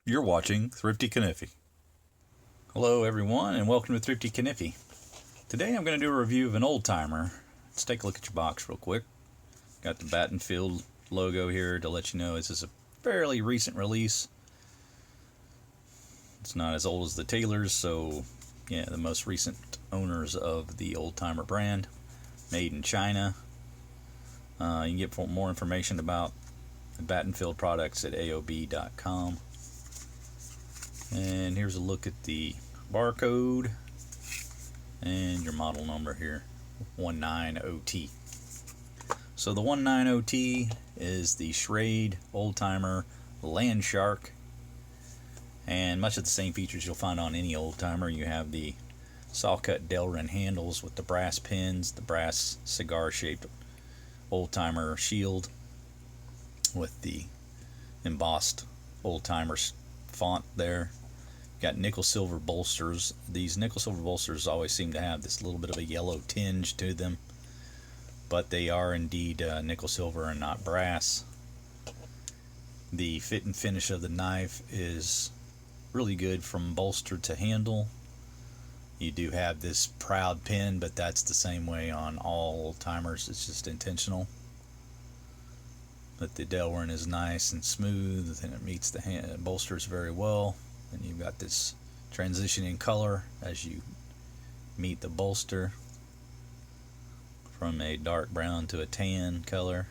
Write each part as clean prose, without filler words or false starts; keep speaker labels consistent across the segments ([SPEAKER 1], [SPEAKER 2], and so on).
[SPEAKER 1] You're watching Thrifty Kaniffy. Hello everyone and welcome to Thrifty Kaniffy. Today I'm going to do a review of an old timer. Let's take a look at your box real quick. Got the Battenfield logo here to let you know this is a fairly recent release. It's not as old as the Taylors, so yeah, the most recent owners of the old timer brand. Made in China. You can get more information about the Battenfield products at aob.com. And here's a look at the barcode and your model number here, 190T. So the 190T is the Schrade old timer Landshark, and much of the same features you'll find on any old timer. You have the sawcut Delrin handles with the brass pins, the brass cigar shaped old timer shield with the embossed old timer font there. Got nickel silver bolsters. These nickel silver bolsters always seem to have this little bit of a yellow tinge to them, but they are indeed nickel silver and not brass. The fit and finish of the knife is really good from bolster to handle. You do have this proud pin, but that's the same way on all old timers. It's just intentional. But the Delrin is nice and smooth, and it meets the bolsters very well. And you've got this transition in color as you meet the bolster from a dark brown to a tan color.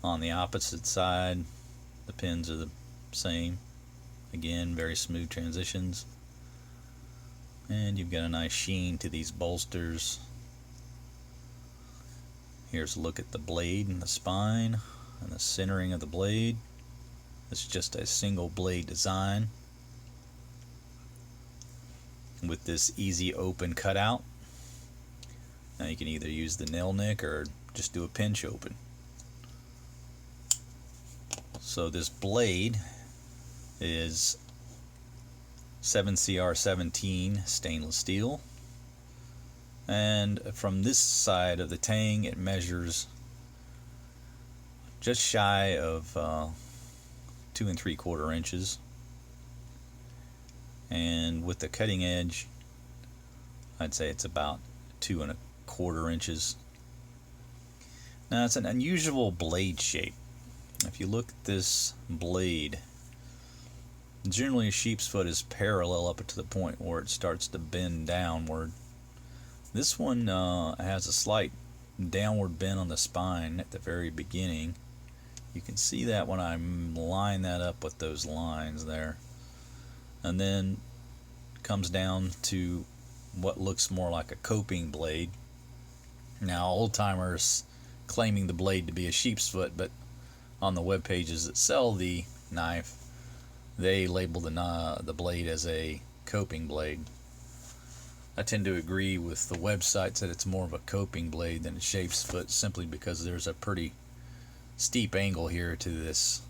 [SPEAKER 1] On the opposite side, the pins are the same. Again, very smooth transitions. And you've got a nice sheen to these bolsters. Here's a look at the blade and the spine and the centering of the blade. It's just a single blade design with this easy open cutout. Now you can either use the nail nick or just do a pinch open. So this blade is 7CR17 stainless steel, and from this side of the tang it measures just shy of 2 3/4 inches, and with the cutting edge I'd say it's about 2 1/4 inches. Now it's an unusual blade shape. If you look at this blade, generally a sheep's foot is parallel up to the point where it starts to bend downward. This one has a slight downward bend on the spine at the very beginning. You can see that when I line that up with those lines there. And then comes down to what looks more like a coping blade. Now, old timers claiming the blade to be a sheep's foot, but on the web pages that sell the knife, they label the blade as a coping blade. I tend to agree with the websites that it's more of a coping blade than a sheep's foot, simply because there's a pretty steep angle here to this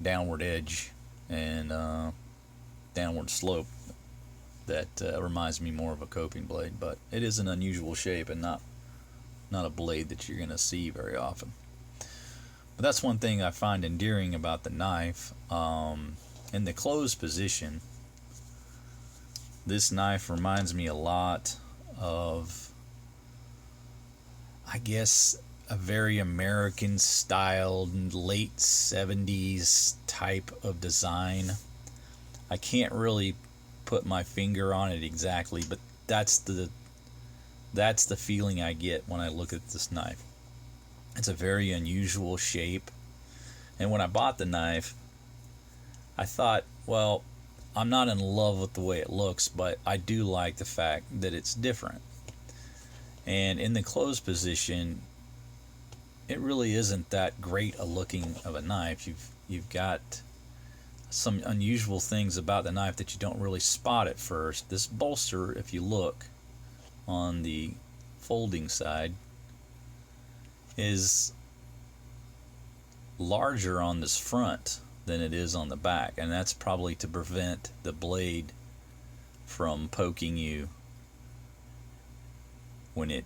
[SPEAKER 1] downward edge and downward slope that reminds me more of a coping blade. But it is an unusual shape and not a blade that you're going to see very often. But that's one thing I find endearing about the knife. In the closed position, this knife reminds me a lot of, I guess, a very American styled late 70s type of design. I can't really put my finger on it exactly, but that's the feeling I get when I look at this knife. It's a very unusual shape, and when I bought the knife I thought, well, I'm not in love with the way it looks, but I do like the fact that it's different. And in the closed position, it really isn't that great a looking of a knife. You've got some unusual things about the knife that you don't really spot at first. This bolster, if you look on the folding side, is larger on this front than it is on the back, and that's probably to prevent the blade from poking you when it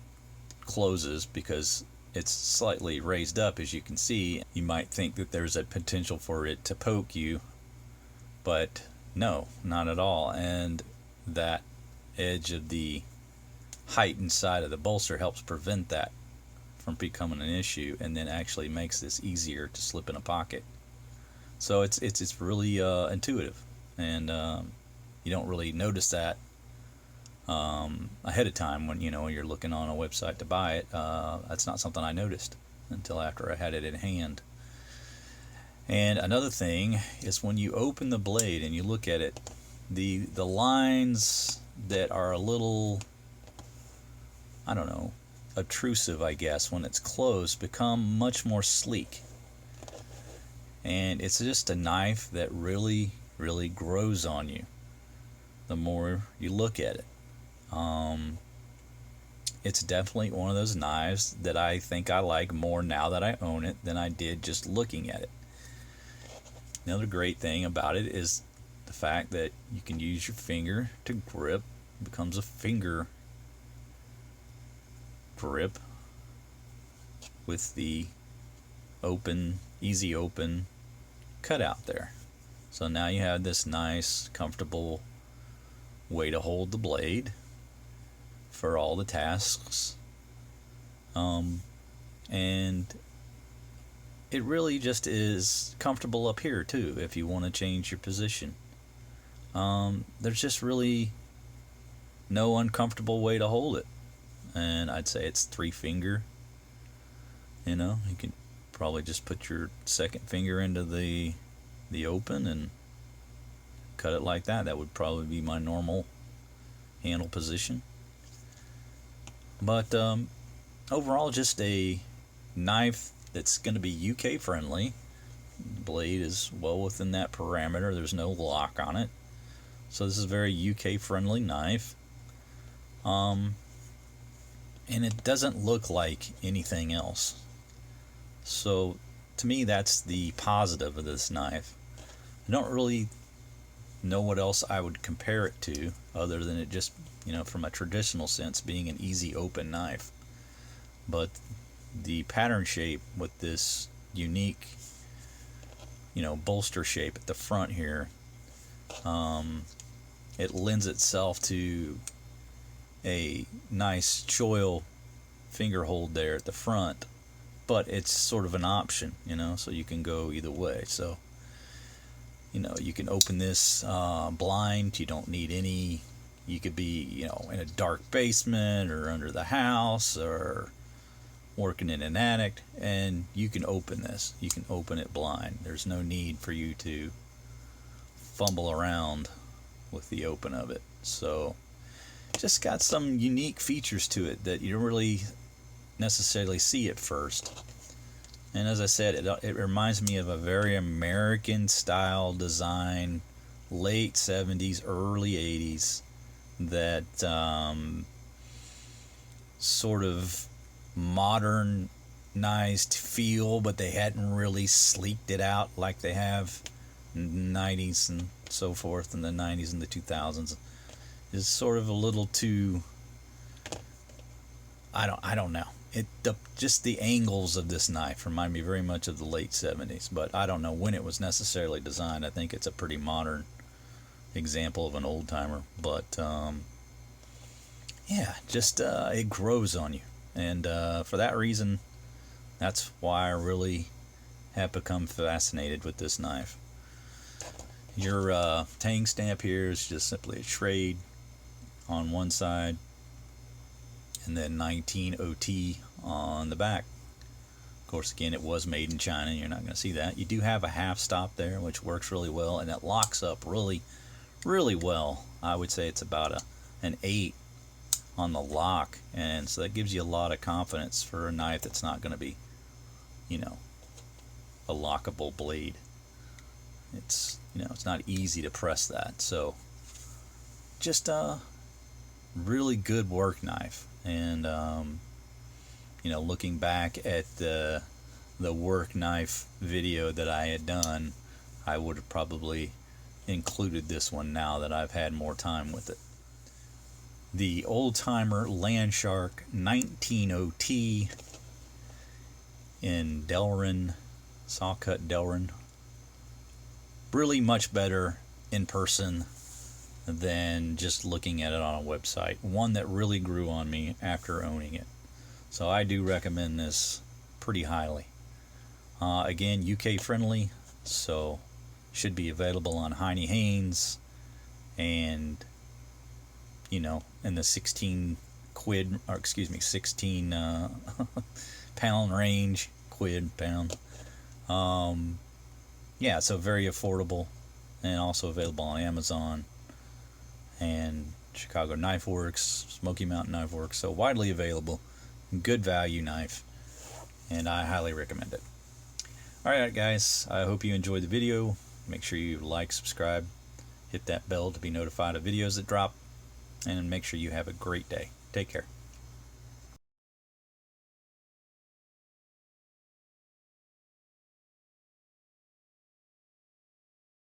[SPEAKER 1] closes, because it's slightly raised up, as you can see. You might think that there's a potential for it to poke you, but no, not at all. And that edge of the height inside of the bolster helps prevent that from becoming an issue, and then actually makes this easier to slip in a pocket. So it's really intuitive, and you don't really notice that ahead of time when you're looking on a website to buy it. That's not something I noticed until after I had it in hand. And another thing is, when you open the blade and you look at it, the lines that are a little, I don't know, obtrusive, I guess, when it's closed, become much more sleek. And it's just a knife that really grows on you the more you look at it. It's definitely one of those knives that I think I like more now that I own it than I did just looking at it. Another great thing about it is the fact that you can use your finger to grip. It becomes a finger grip with the open, easy open cutout there. So now you have this nice, comfortable way to hold the blade for all the tasks. And it really just is comfortable up here too if you want to change your position. There's just really no uncomfortable way to hold it. And I'd say it's 3-finger. You can probably just put your second finger into the open and cut it like that. That would probably be my normal handle position. But overall, just a knife that's going to be UK friendly. The blade is well within that parameter. There's no lock on it. So this is a very UK friendly knife. And it doesn't look like anything else. So to me, that's the positive of this knife. I don't really know what else I would compare it to, other than it just, from a traditional sense, being an easy open knife. But the pattern shape with this unique, bolster shape at the front here, it lends itself to a nice choil finger hold there at the front, but it's sort of an option, so you can go either way. So you can open this blind. You don't need any. You could be in a dark basement or under the house or working in an attic, and you can open this. You can open it blind. There's no need for you to fumble around with the open of it. So just got some unique features to it that you don't really necessarily see at first. And as I said, it reminds me of a very American style design, late 70s, early 80s, that sort of modernized feel, but they hadn't really sleeked it out like they have in the 90s and so forth, in the 90s and the 2000s. Is sort of a little too, I don't know. Just the angles of this knife remind me very much of the late 70s, but I don't know when it was necessarily designed. I think it's a pretty modern example of an old timer, but yeah, just it grows on you, and for that reason, that's why I really have become fascinated with this knife. Your tang stamp here is just simply a Schrade on one side, and then 19 OT on the back. Of course, again, it was made in China. You're not going to see that. You do have a half stop there, which works really well, and it locks up really well. I would say it's about an 8 on the lock, and so that gives you a lot of confidence for a knife that's not going to be, a lockable blade. It's it's not easy to press that. So just a really good work knife. And looking back at the work knife video that I had done, I would have probably included this one now that I've had more time with it. The old timer Landshark 19 OT in Delrin, sawcut Delrin. Really much better in person than just looking at it on a website. One that really grew on me after owning it. So I do recommend this pretty highly. Again, UK friendly, so should be available on Heine Haynes, and you know, in the 16 pound range, pound. Yeah, so very affordable, and also available on Amazon and Chicago Knife Works, Smoky Mountain Knife Works. So widely available, good value knife, and I highly recommend it. Alright guys, I hope you enjoyed the video. Make sure you like, subscribe, hit that bell to be notified of videos that drop, and make sure you have a great day. Take care.